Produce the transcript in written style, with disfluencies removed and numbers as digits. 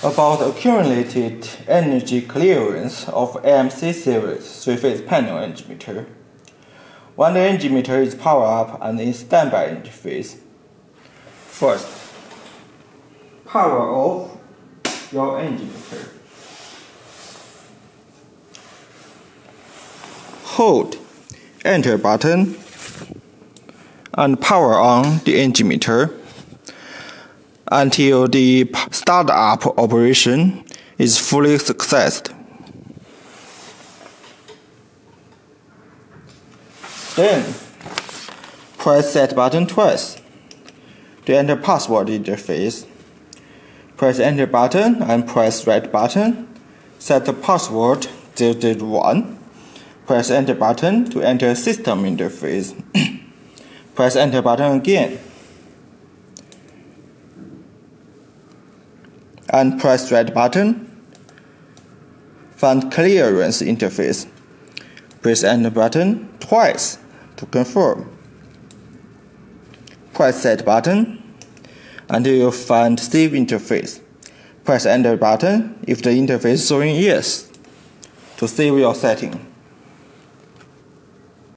About the accumulated energy clearance of AMC series 3-phase panel energy meter. When the energy meter is powered up and in standby energy phase, first, power off your energy meter. Hold Enter button and power on the energy meter until the startup operation is fully successed. Then, press Set button twice to enter password interface. Press Enter button and press Right button. Set the password 001. Press Enter button to enter system interface. Press Enter button again. And press Right button. Find clearance interface. Press Enter button twice to confirm. Press Set button until you find Save interface. Press Enter button if the interface is showing yes to save your setting.